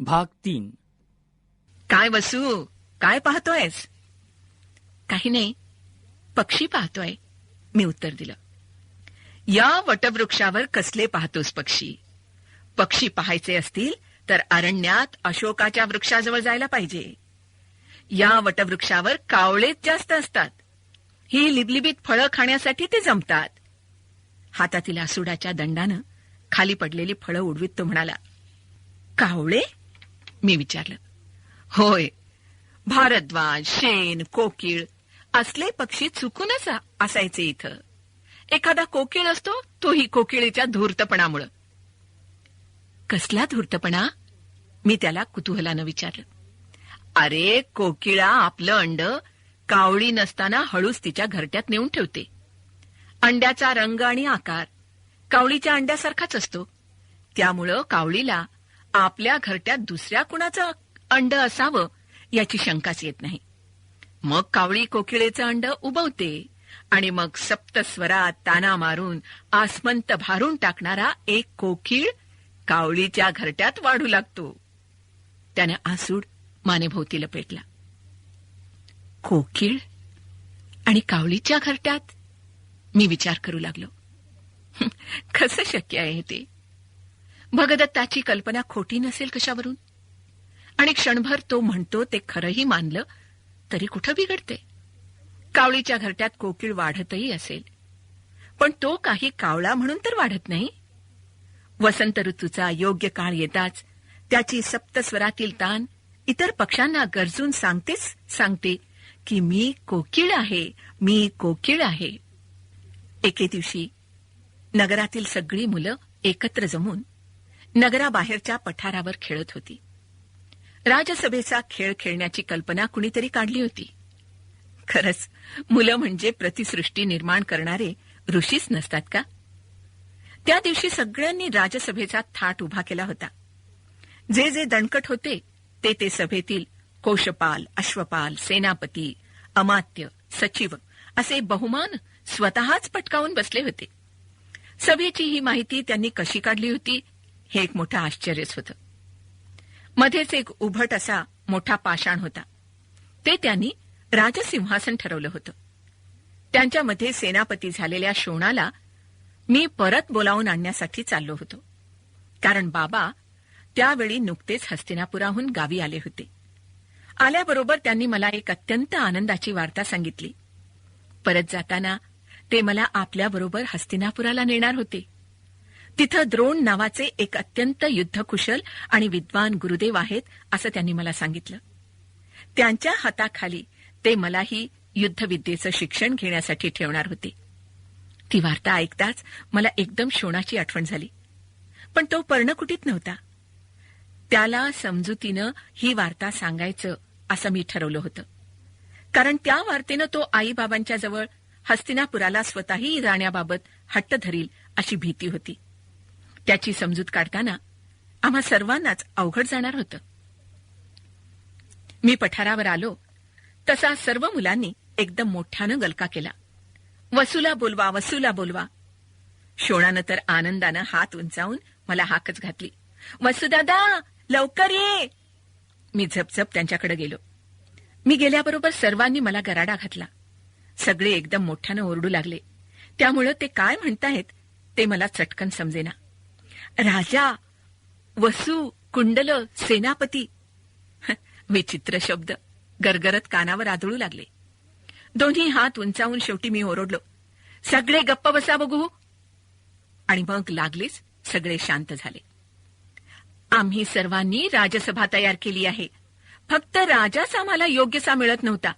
भाग 3. काय वसू, काय पाहतोयस? काही नाही, पक्षी पाहतोय, मी उत्तर दिलं. या वटवृक्षावर कसले पाहतोस पक्षी? पक्षी पाहायचे असतील तर अरण्यात अशोकाच्या वृक्षाजवळ जायला पाहिजे. या वटवृक्षावर कावळेच जास्त असतात. ही लिबलिबीत फळं खाण्यासाठी ते जमतात. हातातील आसुडाच्या दंडानं खाली पडलेली फळं उडवीत तो म्हणाला. कावळे? मी विचारलं. होय, भारद्वाज, शेन, कोकिळ असले पक्षी चुकूनच असायचे इथं. एखादा कोकिळ असतो, तोही कोकिळीच्या धूर्तपणामुळं. कसला धूर्तपणा? मी त्याला कुतूहलानं विचारलं. अरे, कोकिळा आपलं अंड कावळी नसताना हळूच तिच्या घरट्यात नेऊन ठेवते. अंड्याचा रंग आणि आकार कावळीच्या अंड्यासारखाच असतो. त्यामुळं कावळीला आपल्या घरट्यात दुसऱ्या कुणाचं अंड असावं याची शंकाच येत नाही. मग कावळी कोकिळेचं अंड उबवते आणि मग सप्तस्वरात ताना मारून आसमंत भारून टाकणारा एक कोकिळ कावळीच्या घरट्यात वाढू लागतो. त्याने आसूड मानेभोवती लपेटला. कोकिळ आणि कावळीच्या घरट्यात? मी विचार करू लागलो. कसं शक्य आहे ते? भगदत्ताची कल्पना खोटी नसेल कशावरून? आणि क्षणभर तो म्हणतो ते खरंही मानलं तरी कुठं बिघडते. कावळीच्या घरट्यात कोकिळ वाढतही असेल, पण तो काही कावळा म्हणून तर वाढत नाही. वसंत ऋतूचा योग्य काळ येताच त्याची सप्तस्वरातील तान इतर पक्ष्यांना गरजून सांगते की मी कोकिळ आहे, मी कोकिळ आहे. एके दिवशी नगरातील सगळी मुलं एकत्र जमून नगराबाहेरच्या पठारावर खेळत होती. राजसभेचा खेळ खेळण्याची कल्पना कुणीतरी काढली होती. खरंच मुलं म्हणजे प्रतिसृष्टी निर्माण करणारे ऋषीच नसतात का? त्या दिवशी सगळ्यांनी राजसभेचा थाट उभा केला होता. जे जे दणकट होते ते सभेतील कोशपाल, अश्वपाल, सेनापती, अमात्य, सचिव असे बहुमान स्वतःच पटकावून बसले होते. सभेची ही माहिती त्यांनी कशी काढली होती हे एक मोठं आश्चर्यच होतं. मध्येच एक उभट असा मोठा पाषाण होता. ते त्यांनी राजसिंहासन ठरवलं होतं. त्यांच्यामध्ये सेनापती झालेल्या शोणाला मी परत बोलावून आणण्यासाठी चाललो होतो. कारण बाबा त्यावेळी नुकतेच हस्तिनापुराहून गावी आले होते. आल्याबरोबर त्यांनी मला एक अत्यंत आनंदाची वार्ता सांगितली. परत जाताना ते मला आपल्याबरोबर हस्तिनापुराला नेणार होते. तिथं द्रोण नावाचे एक अत्यंत युद्धकुशल आणि विद्वान गुरुदेव आहेत असं त्यांनी मला सांगितलं. त्यांच्या हाताखाली ते मलाही युद्धविद्येचं शिक्षण घेण्यासाठी ठेवणार होते. ती वार्ता ऐकताच मला एकदम शोणाची आठवण झाली. पण तो पर्णकुटीत नव्हता. त्याला समजुतीनं ही वार्ता सांगायचं असं मी ठरवलं होतं. कारण त्या वार्तेनं तो आईबाबांच्या जवळ हस्तिनापुराला स्वतःही जाण्याबाबत हट्ट धरील अशी भीती होती. त्याची समजूत काढताना आम्हा सर्वांनाच अवघड जाणार होतं. मी पठारावर आलो तसा सर्व मुलांनी एकदम मोठ्यानं गलका केला. वसूला बोलवा, वसूला बोलवा. शोणानं तर आनंदानं हात उंचावून मला हाकच घातली. वसुदादा, लवकर ये. मी झपझप त्यांच्याकडे गेलो. मी गेल्याबरोबर सर्वांनी मला गराडा घातला. सगळे एकदम मोठ्यानं ओरडू लागले. त्यामुळं ते काय म्हणतायत ते मला चटकन समजेना. राजा, वसू, कुंडल, सेनापती. विचित्र शब्द गरगरत कानावर आदळू लागले. दोन्ही हात उंचावून शेवटी मी ओरडलो, सगळे गप्प बसा बघू. आणि मग लागलीच सगळे शांत झाले. आम्ही सर्वांनी राजसभा तयार केली आहे. फक्त राजाच आम्हाला योग्यसा मिळत नव्हता.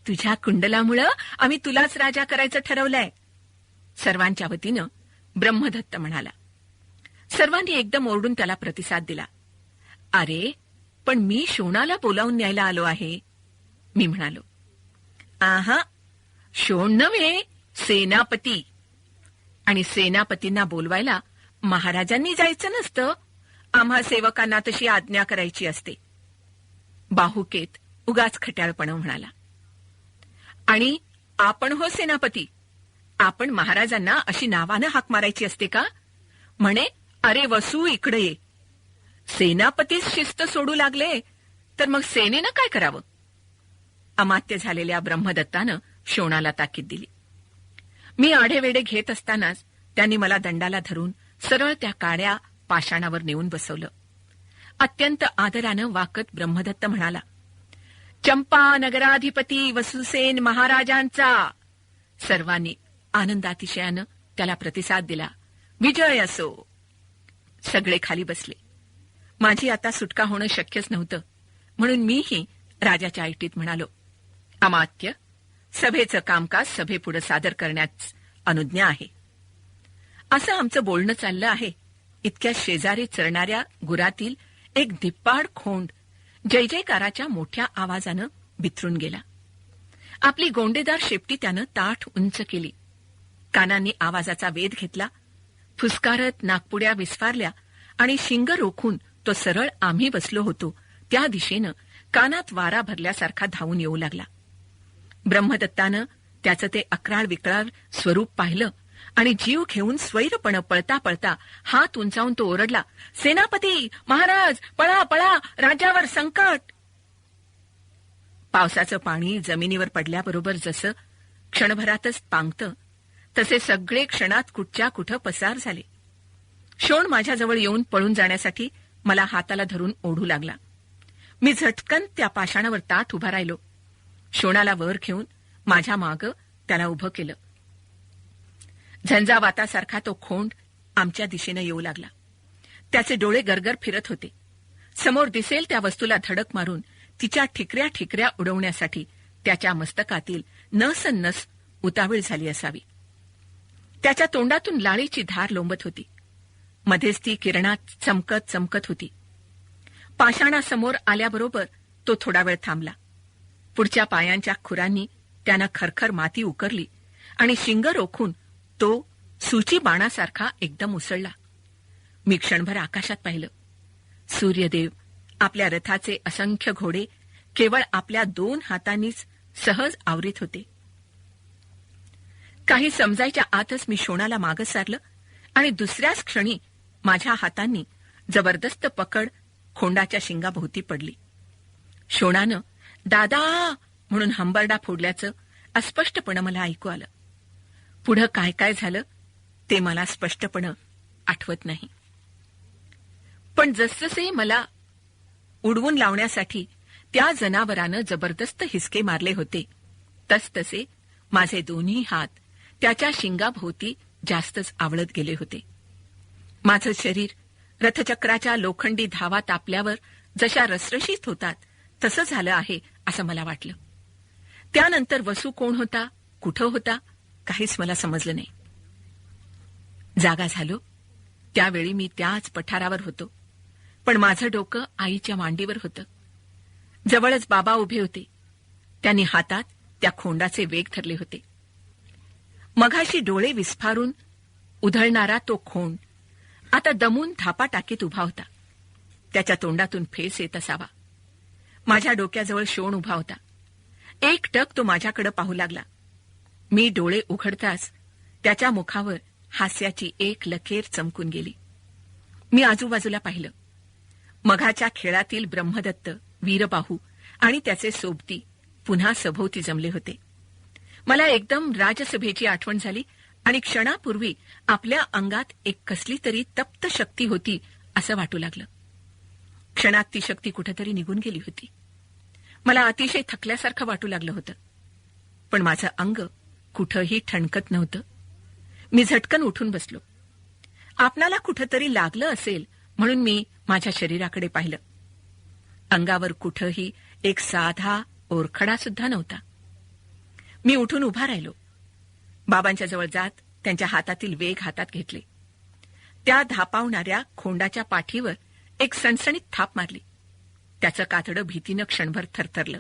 तुझ्या कुंडलामुळं आम्ही तुलाच राजा करायचं ठरवलंय. सर्वांच्या वतीनं ब्रह्मदत्त म्हणाला. सर्वांनी एकदम ओरडून त्याला प्रतिसाद दिला. अरे, पण मी शोणाला बोलावून न्यायला आलो आहे, मी म्हणालो. आहा, शोण नव्हे, सेनापती. आणि सेनापतींना बोलवायला महाराजांनी जायचं नसतं. आम्हा सेवकांना तशी आज्ञा करायची असते. बाहुकेत उगाच खट्याळपणा म्हणाला. आणि आपण हो सेनापती, आपण महाराजांना अशी नावानं हाक मारायची असते का? म्हणे, अरे वसू, इकडे ये. सेनापतीच शिस्त सोडू लागले तर मग सेनेनं काय करावं? अमात्य झालेल्या ब्रह्मदत्तानं शोणाला ताकीद दिली. मी आढेवेढे घेत असतानाच त्यांनी मला दंडाला धरून सरळ त्या काळ्या पाषाणावर नेऊन बसवलं. अत्यंत आदरानं वाकत ब्रह्मदत्त म्हणाला, चंपा नगराधिपती वसुसेन महाराजांचा. सर्वांनी आनंदातिशयानं त्याला प्रतिसाद दिला. विजय असो. सगळे खाली बसले. माझी आता सुटका होणं शक्यच नव्हतं, म्हणून मीही राजाच्या ऐटीत म्हणालो, अमात्य, सभेचं कामकाज सभेपुढे सादर करण्यास अनुज्ञा आहे. असं आमचं बोलणं चाललं आहे, इतक्या शेजारी चरणाऱ्या गुरातील एक धिप्पाड खोंड जय जयकाराच्या मोठ्या आवाजानं बिथरून गेला. आपली गोंडेदार शेपटी त्यानं ताठ उंच केली. कानांनी आवाजाचा वेध घेतला. फुसकारत नागपुड्या विस्फारल्या आणि शिंग रोखून तो सरळ आम्ही बसलो होतो त्या दिशेनं कानात वारा भरल्यासारखा धावून येऊ लागला. ब्रह्मदत्तानं त्याचं ते अक्राळ विक्राळ स्वरूप पाहिलं आणि जीव घेऊन स्वैरपणे पळता पळता हात उंचावून तो ओरडला, सेनापती महाराज, पळा पळा, राज्यावर संकट. पावसाचं पाणी जमिनीवर पडल्याबरोबर जसं क्षणभरातच पांगतं, तसे सगळे क्षणात कुठच्या कुठं पसार झाले. शोण माझ्याजवळ येऊन पळून जाण्यासाठी मला हाताला धरून ओढू लागला. मी झटकन त्या पाषाणावर ताठ उभा राहिलो. शोणाला वर घेऊन माझ्या मागं त्याला उभं केलं. झंझावातासारखा तो खोंड आमच्या दिशेनं येऊ लागला. त्याचे डोळे गरगर फिरत होते. समोर दिसेल त्या वस्तूला धडक मारून तिच्या ठिकऱ्या ठिकऱ्या उडवण्यासाठी त्याच्या मस्तकातील नस उतावीळ झाली असावी. त्याच्या तोंडातून लाळीची धार लोंबत होती. मध्येच ती किरणात चमकत चमकत होती. पाषाणासमोर आल्याबरोबर तो थोडा वेळ थांबला. पुढच्या पायांच्या खुरांनी त्यानं खरखर माती उकरली आणि शिंग रोखून तो सूची बाणासारखा एकदम उसळला. मी क्षणभर आकाशात पाहिलं. सूर्यदेव आपल्या रथाचे असंख्य घोडे केवळ आपल्या 2 हातांनीच सहज आवरीत होते. काही समजायच्या आतच मी शोणाला मागं सारलं आणि दुसऱ्याच क्षणी माझ्या हातांनी जबरदस्त पकड खोंडाच्या शिंगाभोवती पडली. शोणानं दादा म्हणून हंबरडा फोडल्याचं अस्पष्टपणे मला ऐकू आलं. पुढं काय काय झालं ते मला स्पष्टपणे आठवत नाही. पण जसजसे मला उडवून लावण्यासाठी त्या जनावरानं जबरदस्त हिसके मारले होते, तसतसे माझे दोन्ही हात त्याच्या शिंगाभोवती जास्तच आवळत गेले होते. माझं शरीर रथचक्राच्या लोखंडी धावा तापल्यावर जशा रसरशीत होतात तसं झालं आहे असं मला वाटलं. त्यानंतर वसू कोण होता, कुठं होता, काहीच मला समजलं नाही. जागा झालो त्यावेळी मी त्याच पठारावर होतो, पण माझं डोकं आईच्या मांडीवर होतं. जवळच बाबा उभे होते. त्यांनी हातात त्या खोंडाचे वेग धरले होते. मघाशी डोळे विस्फारून उधळणारा तो खोंड आता दमून धापा टाकीत उभा होता. त्याच्या तोंडातून फेस येत असावा. माझ्या डोक्याजवळ शोण उभा होता. एकटक तो माझ्याकडे पाहू लागला. मी डोळे उघडताच त्याच्या मुखावर हास्याची एक लकेर चमकून गेली. मी आजूबाजूला पाहिलं. मघाच्या खेळातील ब्रह्मदत्त, वीरबाहू आणि त्याचे सोबती पुन्हा सभोवती जमले होते. मला एकदम राजसभेची आठवण झाली आणि क्षणापूर्वी आपल्या अंगात एक कसली तरी तप्त शक्ती होती असं वाटू लागलं. क्षणात ती शक्ती कुठेतरी निघून गेली होती. मला अतिशय थकल्यासारखं वाटू लागलं होतं, पण माझं अंग कुठंही ठणकत नव्हतं. मी झटकन उठून बसलो. आपणाला कुठंतरी लागलं असेल म्हणून मी माझ्या शरीराकडे पाहिलं. अंगावर कुठंही एक साधा ओरखडा सुद्धा नव्हता. मी उठून उभा राहिलो. बाबांच्या जवळ जात त्यांच्या हातातील वेग हातात घेतले. त्या धापावणाऱ्या खोंडाच्या पाठीवर एक सणसणीत थाप मारली. त्याचं कातडं भीतीनं क्षणभर थरथरलं.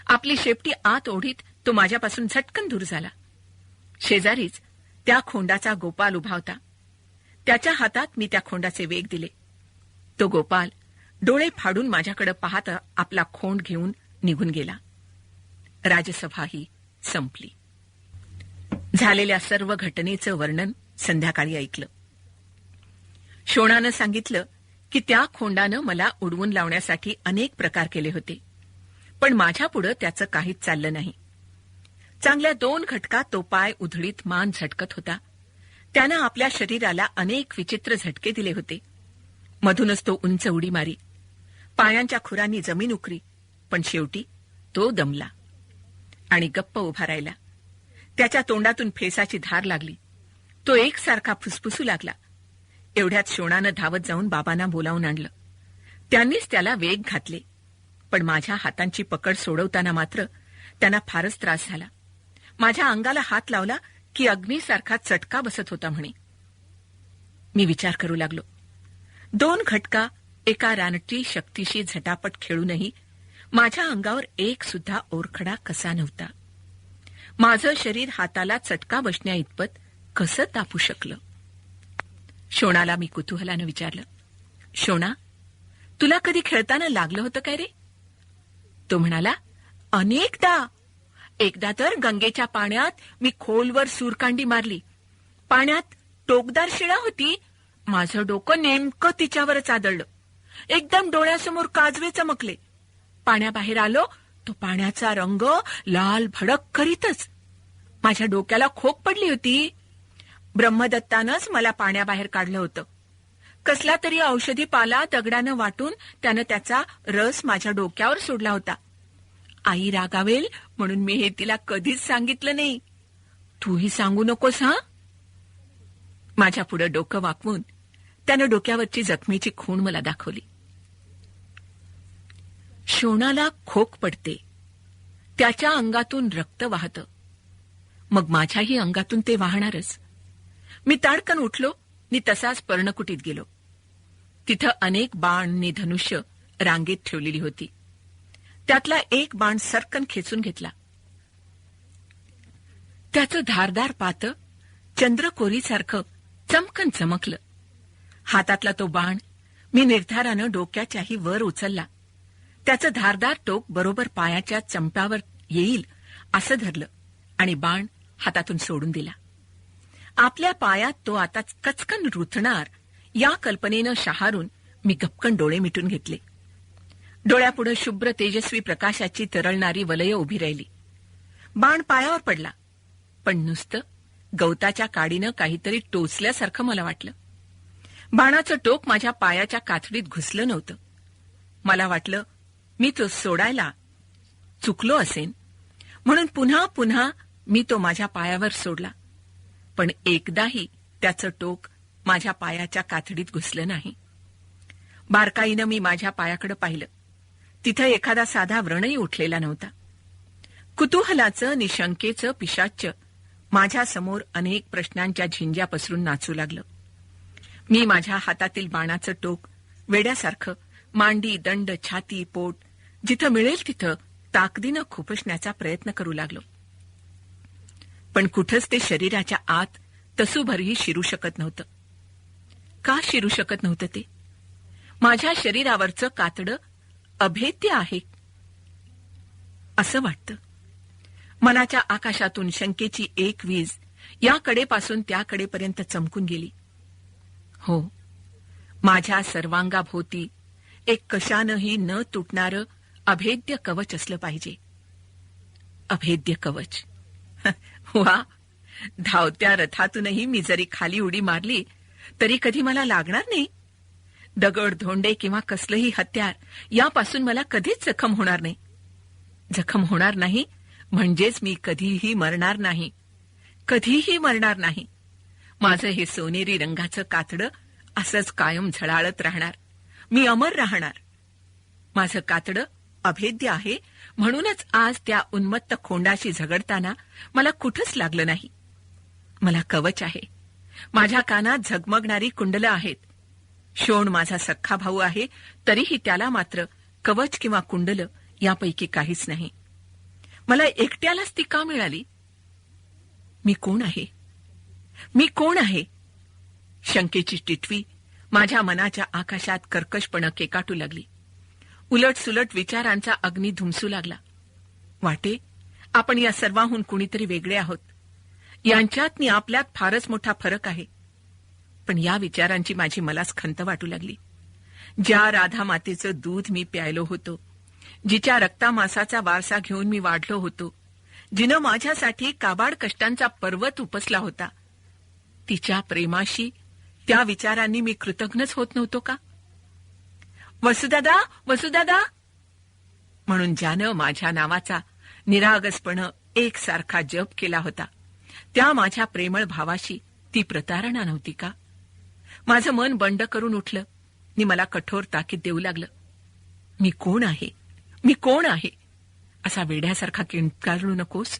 आपली शेपटी आत ओढीत तो माझ्यापासून झटकन दूर झाला. शेजारीच त्या खोंडाचा गोपाल उभा होता. त्याच्या हातात मी त्या खोंडाचे वेग दिले. तो गोपाल डोळे फाडून माझ्याकडे पाहत आपला खोंड घेऊन निघून गेला. राजसभाही संपली. झालेल्या सर्व घटनेचं वर्णन संध्याकाळी ऐकलं. शोणानं सांगितलं की त्या खोंडानं मला उडवून लावण्यासाठी अनेक प्रकार केले होते, पण माझ्यापुढं त्याचं काहीच चाललं नाही. चांगल्या 2 घटकात तो पाय उधळीत मान झटकत होता. त्यानं आपल्या शरीराला अनेक विचित्र झटके दिले होते. मधूनच तो उंच उडी मारी. पायांच्या खुरांनी जमीन उकरी, पण शेवटी तो दमला आणि गप्प उभा राहिला. त्याच्या तोंडातून फेसाची धार लागली. तो एकसारखा फुसफुसू लागला. एवढ्यात शोणानं धावत जाऊन बाबांना बोलावून आणलं. त्यांनीच त्याला वेग घातले, पण माझ्या हातांची पकड सोडवताना मात्र त्यांना फारच त्रास झाला. माझ्या अंगाला हात लावला की अग्नीसारखा चटका बसत होता म्हणे. मी विचार करू लागलो. 2 घटका एका रानटी शक्तीशी झटापट खेळूनही माझ्या अंगावर एक सुद्धा ओरखडा कसा नव्हता. माझं शरीर हाताला चटका बसण्या इतपत कसं तापू शकलं? शोणाला मी कुतूहलानं विचारलं, शोणा, तुला कधी खेळताना लागलं होतं काय रे? तो म्हणाला, अनेकदा. एकदा तर गंगेच्या पाण्यात मी खोलवर सूरकांडी मारली. पाण्यात टोकदार शिळा होती. माझं डोकं नेमकं तिच्यावरच आदळलं. एकदम डोळ्यासमोर काजवे चमकले. पाण्याबाहेर आलो तो पाण्याचा रंग लाल भडक करीतच. माझ्या डोक्याला खोक पडली होती. ब्रह्मदत्तानंच मला पाण्याबाहेर काढलं होतं. कसला तरी औषधी पाला दगडानं वाटून त्यानं त्याचा रस माझ्या डोक्यावर सोडला होता. आई रागावेल म्हणून मी हे तिला कधीच सांगितलं नाही. तूही सांगू नकोस हा. माझ्या पुढे डोकं वाकवून त्यानं डोक्यावरची जखमेची खूण मला दाखवली. शोणाला खोक पडते. त्याच्या अंगातून रक्त वाहतं. मग माझ्याही अंगातून ते वाहणारच. मी ताडकन उठलो नि तसाच पर्णकुटीत गेलो. तिथं अनेक बाण नि धनुष्य रांगेत ठेवलेली होती. त्यातला एक बाण सरकन खेचून घेतला. त्याचं धारदार पातं चंद्रकोरीसारखं चमकन चमकलं. हातातला तो बाण मी निर्धारानं डोक्याच्याही वर उचलला. त्याचं धारदार टोक बरोबर पायाच्या चंप्यावर येईल असं धरलं आणि बाण हातातून सोडून दिला. आपल्या पायात तो आता कचकन रुतणार या कल्पनेनं शहारून मी गपकन डोळे मिटून घेतले. डोळ्यापुढे शुभ्र तेजस्वी प्रकाशाची तरळणारी वलय उभी राहिली. बाण पायावर पडला, पण नुसतं गवताच्या काडीनं काहीतरी टोचल्यासारखं मला वाटलं. बाणाचं टोक माझ्या पायाच्या कातडीत घुसलं नव्हतं. मला वाटलं मी तो सोडायला चुकलो असेन, म्हणून पुन्हा पुन्हा मी तो माझ्या पायावर सोडला. पण एकदाही त्याचं टोक माझ्या पायाच्या कातडीत घुसलं नाही. बारकाईनं मी माझ्या पायाकडे पाहिलं. तिथं एखादा साधा व्रणही उठलेला नव्हता. कुतूहलाचं निशंकेचं पिशाच्च माझ्यासमोर अनेक प्रश्नांच्या झिंज्या पसरून नाचू लागलं. मी माझ्या हातातील बाणाचं टोक वेड्यासारखं मांडी, दंड, छाती, पोट जिथं मिळेल तिथं ताकदीनं खुपसण्याचा प्रयत्न करू लागलो. पण कुठंच ते शरीराच्या आत तसूभरही शिरू शकत नव्हतं. का शिरू शकत नव्हतं ते? माझ्या शरीरावरचं कातडं अभेद्य आहे असं वाटतं. मनाच्या आकाशातून शंकेची एक वीज या कडेपासून त्या कडेपर्यंत चमकून गेली. हो, माझ्या सर्वांगाभोवती एक कशानंही न तुटणारं अभेद्य कवच असलं पाहिजे. अभेद्य कवच. वा, धावत्या रथातूनही मी जरी खाली उडी मारली तरी कधी मला लागणार नाही. दगड, धोंडे किंवा कसलंही हत्यार यापासून मला कधीच जखम होणार नाही. जखम होणार नाही म्हणजेच मी कधीही मरणार नाही. कधीही मरणार नाही. माझं हे सोनेरी रंगाचं कातडं असंच कायम झळाळत राहणार. मी अमर राहणार. माझं कातडं अभेद्य आहे म्हणूनच आज त्या उन्मत्त खोंडाशी झगडताना मला कुठंच लागलं नाही. मला कवच आहे. माझ्या कानात झगमगणारी कुंडलं आहेत. शोण माझा सख्खा भाऊ आहे तरीही त्याला मात्र कवच किंवा कुंडलं यापैकी काहीच नाही. मला एकट्यालाच ती का मिळाली? मी कोण आहे? मी कोण आहे? शंकेची टिटवी माझ्या मनाच्या आकाशात कर्कशपणे केकाटू लागली. उलटसुलट विचारांचा अग्नी धुमसू लागला. वाटे आपण या सर्वांहून कुणीतरी वेगळे आहोत. यांच्यात नि आपल्यात फारच मोठा फरक आहे. पण या विचारांची माझी मलाच खंत वाटू लागली. ज्या राधा मातेचं दूध मी प्यायलो होतो, जिच्या रक्तामासाचा वारसा घेऊन मी वाढलो होतो, जिनं माझ्यासाठी काबाड कष्टांचा पर्वत उपसला होता, तिच्या प्रेमाशी, त्या विचारांनी मी कृतज्ञच होत नव्हतो का? वसुदादा, वसुदादा म्हणून ज्यानं माझ्या नावाचा निरागसपणे एकसारखा जप केला होता, त्या माझ्या प्रेमळ भावाशी ती प्रतारणा नव्हती का? माझं मन बंड करून उठलं आणि मला कठोर ताकीद देऊ लागलं. मी कोण आहे, मी कोण आहे असा वेड्यासारखा किंकाळू नकोस.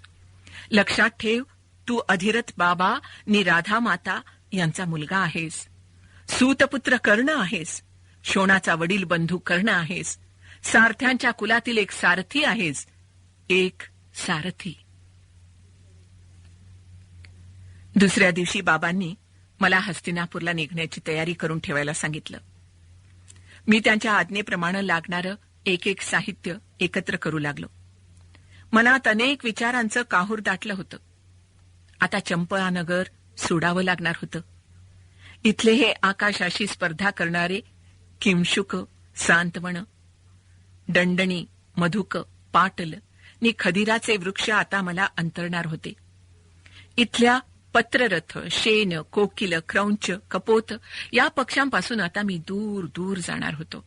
लक्षात ठेव, तू अधिरथ बाबा नि राधा माता यांचा मुलगा आहेस. सूतपुत्र कर्ण आहेस. शोणाचा वडील बंधू कर्ण आहेस. सारथ्यांच्या कुलातील एक सारथी आहेस. एक सारथी. दुसऱ्या दिवशी बाबांनी मला हस्तिनापूरला निघण्याची तयारी करून ठेवायला सांगितलं. मी त्यांच्या आज्ञेप्रमाणे लागणारं एक एक साहित्य एकत्र करू लागलो. मनात अनेक विचारांचं काहूर दाटलं होतं. आता चंपळानगर सोडावं लागणार होतं. इथले हे आकाशाशी स्पर्धा करणारे किंशुक, सांतवण, दंडणी, मधुक, पाटल नि खदिराचे वृक्ष आता मला अंतरणार होते. इथल्या पत्ररथ, शेन, कोकिल, क्रौंच, कपोत या पक्ष्यांपासून आता मी दूर दूर जाणार होतो.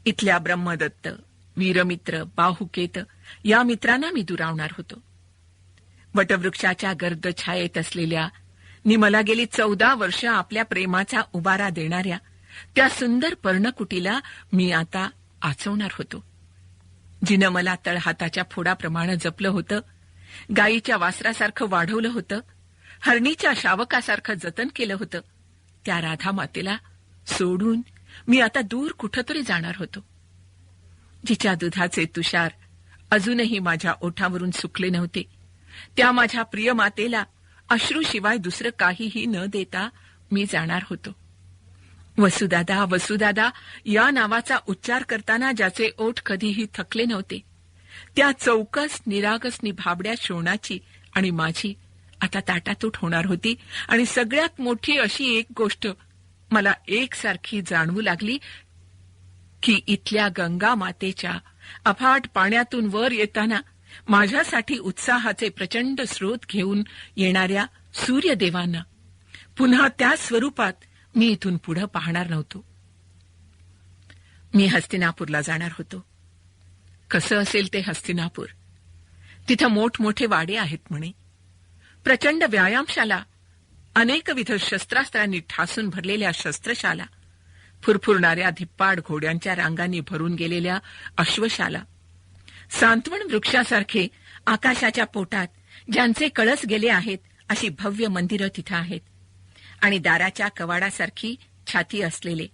इथल्या ब्रह्मदत्त, वीरमित्र, बाहुकेत या मित्रांना मी दुरावणार होतो. वटवृक्षाच्या गर्द छायेत असलेल्या नि मला गेली 14 वर्ष आपल्या प्रेमाचा उबारा देणाऱ्या त्या सुंदर पर्णकुटीला मी आता आचवणार होतो. जिनं मला तळहाताच्या फोडाप्रमाणे जपलं होतं, गायीच्या वासरासारखं वाढवलं होतं, हरणीच्या शावकासारखं जतन केलं होतं, त्या राधा मातेला सोडून मी आता दूर कुठंतरी जाणार होतो. जिच्या दुधाचे तुषार अजूनही माझ्या ओठावरून सुकले नव्हते, त्या माझ्या प्रिय मातेला अश्रूशिवाय दुसरं काहीही न देता मी जाणार होतो. वसुदादा, वसुदादा या नावाचा उच्चार करताना ज्याचे ओठ कधीही थकले नव्हते, त्या चौकस, निरागस नि भाबड्या शोणाची आणि माझी आता ताटातूट होणार होती. आणि सगळ्यात मोठी अशी एक गोष्ट मला एकसारखी जाणवू लागली की इथल्या गंगा मातेच्या अफाट पाण्यातून वर येताना माझ्यासाठी उत्साहाचे प्रचंड स्रोत घेऊन येणाऱ्या सूर्यदेवांना पुन्हा त्या स्वरूपात मी इथून पुढे पाहणार नव्हतो. मी हस्तिनापूरला जाणार होतो. कसं असेल ते हस्तिनापूर? तिथं मोठमोठे वाडे आहेत म्हणे, प्रचंड व्यायामशाला, अनेकविध शस्त्रास्त्रांनी ठासून भरलेल्या शस्त्रशाला, फुरफुरणाऱ्या धिप्पाड घोड्यांच्या रांगांनी भरून गेलेल्या अश्वशाला, सांतवण वृक्षासारखे आकाशाच्या पोटात ज्यांचे कळस गेले आहेत अशी भव्य मंदिरं तिथं आहेत. आणि दाराच्या कवाडासारखी छाती असलेले,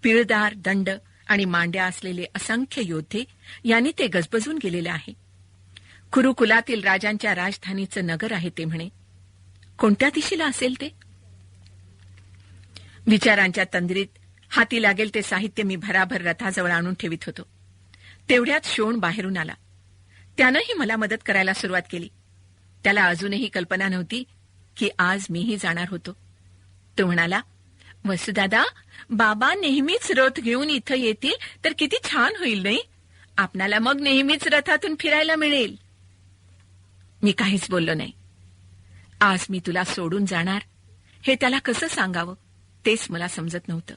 पिळदार दंड आणि मांड्या असलेले असंख्य योद्धे यांनी ते गजबजून गेलेले आहे. कुरुकुलातील राजांच्या राजधानीचं नगर आहे ते म्हणे. कोणत्या दिशेला असेल ते? विचारांच्या तंद्रीत हाती लागेल ते साहित्य मी भराभर रथाजवळ आणून ठेवित होतो. तेवढ्यात शोण बाहेरून आला. त्यानंही मला मदत करायला सुरुवात केली. त्याला अजूनही कल्पना नव्हती की आज मीही जाणार होतो. तो म्हणाला, वसुदादा, बाबा नेहमीच रथ घेऊन इथं येतील तर किती छान होईल नाही? आपणाला मग नेहमीच रथातून फिरायला मिळेल. मी काहीच बोललो नाही. आज मी तुला सोडून जाणार हे त्याला कसं सांगावं तेच मला समजत नव्हतं.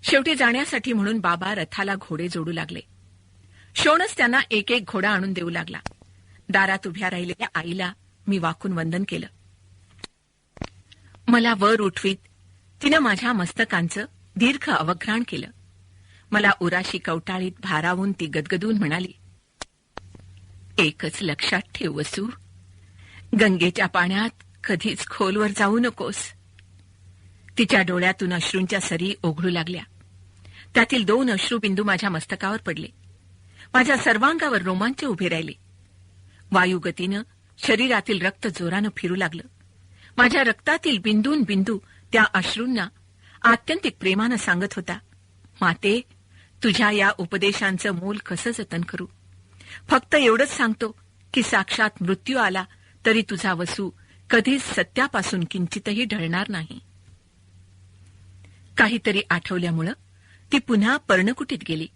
शेवटी जाण्यासाठी म्हणून बाबा रथाला घोडे जोडू लागले. शोणच त्यांना एक एक घोडा आणून देऊ लागला. दारात उभ्या राहिलेल्या आईला मी वाकून वंदन केलं. मला वर उठवीत तिनं माझ्या मस्तकांचं दीर्घ अवघ्राण केलं. मला उराशी कवटाळीत भारावून ती गदगदून म्हणाली, एकच लक्षात ठेव वसू, गंगेच्या पाण्यात कधीच खोलवर जाऊ नकोस. तिच्या डोळ्यातून अश्रूंच्या सरी ओघळू लागल्या. त्यातील 2 अश्रुबिंदू माझ्या मस्तकावर पडले. माझ्या सर्वांगावर रोमांच उभे राहिले. वायुगतीनं शरीरातील रक्त जोरानं फिरू लागलं. माझ्या रक्तातील बिंदून बिंदू त्या अश्रूंना आत्यंतिक प्रेमानं सांगत होता, माते, तुझ्या या उपदेशांचं मोल कसं जतन करू? फक्त एवढंच सांगतो की साक्षात मृत्यू आला तरी तुझा वसू कधीच सत्यापासून किंचितही ढळणार नाही. काहीतरी आठवल्यामुळं ती पुन्हा पर्णकुटीत गेली.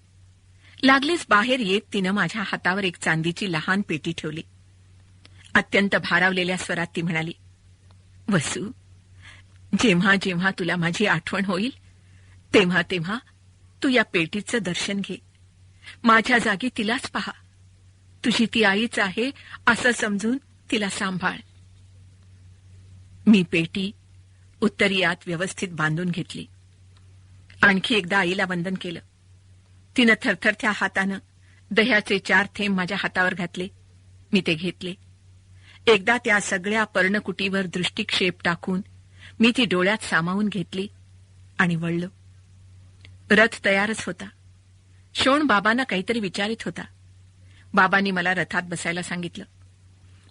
लागलीच बाहेर येत तिनं माझ्या हातावर एक चांदीची लहान पेटी ठेवली. अत्यंत भारावलेल्या स्वरात ती म्हणाली, वसू, जेव्हा जेव्हा तुला माझी आठवण होईल तेव्हा तेव्हा तू या पेटीचं दर्शन घे. माझ्या जागी तिलाच पहा. तुझी ती आईच आहे असं समजून तिला सांभाळ. मी पेटी उत्तरीयात व्यवस्थित बांधून घेतली. आणखी एकदा आईला वंदन केलं. तिनं थरथरत्या हातानं दह्याचे 4 थेंब माझ्या हातावर घातले. मी ते घेतले. एकदा त्या सगळ्या पर्णकुटीवर दृष्टिक्षेप टाकून मी ती डोळ्यात सामावून घेतली आणि वळलो. रथ तयारच होता. शोण बाबांना काहीतरी विचारित होता. बाबांनी मला रथात बसायला सांगितलं.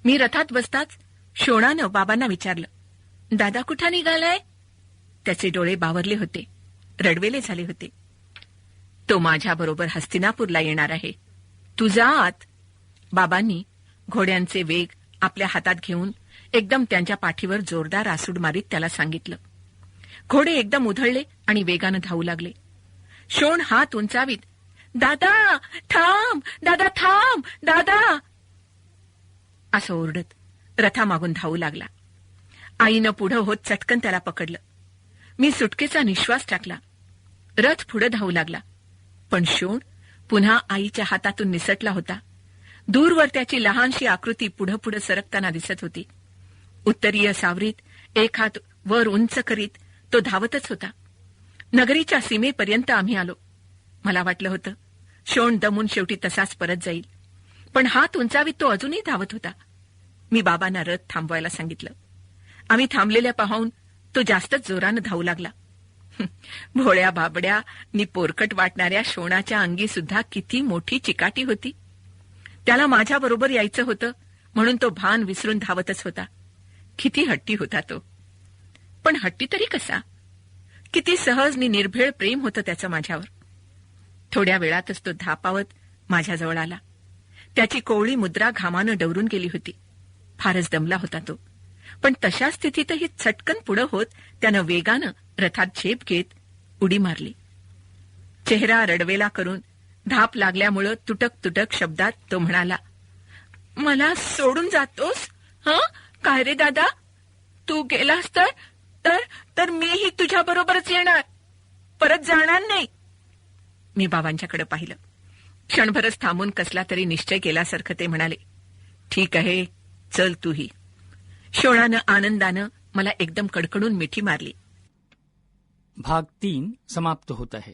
मी रथात बसताच शोणानं बाबांना विचारलं, दादा कुठं निघालाय? त्याचे डोळे बावरले होते, रडवेले झाले होते. तो माझ्याबरोबर हस्तिनापूरला येणार आहे. तू जा आत. बाबांनी घोड्यांचे वेग आपल्या हातात घेऊन एकदम त्यांच्या पाठीवर जोरदार आसूड मारीत त्याला सांगितलं. घोडे एकदम उधळले आणि वेगानं धावू लागले. शोण हात उंचावीत, दादा थांब, दादा थांब, दादा असं ओरडत रथामागून धावू लागला. आईनं पुढं होत चटकन त्याला पकडलं. मी सुटकेचा निश्वास टाकला. रथ पुढे धावू लागला. पण शोण पुन्हा आईच्या हातातून निसटला होता. दूरवर त्याची लहानशी आकृती पुढं पुढं सरकताना दिसत होती. उत्तरीय सावरीत एक हात वर उंच करीत तो धावतच होता. नगरीच्या सीमेपर्यंत आम्ही आलो. मला वाटलं होतं शोण दमून शेवटी तसाच परत जाईल. पण हात उंचावीत तो अजूनही धावत होता. मी बाबांना रथ थांबवायला सांगितलं. आम्ही थांबलेल्या पाहून तो जास्तच जोरानं धावू लागला. भोळ्या बाबड्या नि पोरकट वाटणाऱ्या शोणाच्या अंगी सुद्धा किती मोठी चिकाटी होती. त्याला माझ्याबरोबर यायचं होतं म्हणून तो भान विसरून धावतच होता. किती हट्टी होता तो. पण हट्टी तरी कसा? किती सहज नि निर्भेळ प्रेम होतं त्याचं माझ्यावर. थोड्या वेळातच तो धापावत माझ्याजवळ आला. त्याची कोवळी मुद्रा घामानं डवरून गेली होती. फारच दमला होता तो. पण तशा स्थितीतही चटकन पुढं होत त्यानं वेगानं रथात झेप घेत उडी मारली. चेहरा रडवेला करून धाप लागल्यामुळं तुटक तुटक शब्दात तो म्हणाला, मला सोडून जातोस? हं, काय रे दादा? तू गेलास तर मीही तुझ्याबरोबरच येणार, परत जाणार नाही. मी बाबांच्याकडे पाहिलं. क्षणभरच थांबून कसला तरी निश्चय केल्यासारखं ते म्हणाले, ठीक आहे, चल तूही. शोणानं आनंदानं मला एकदम कडकडून मिठी मारली. भाग 3 समाप्त होता है.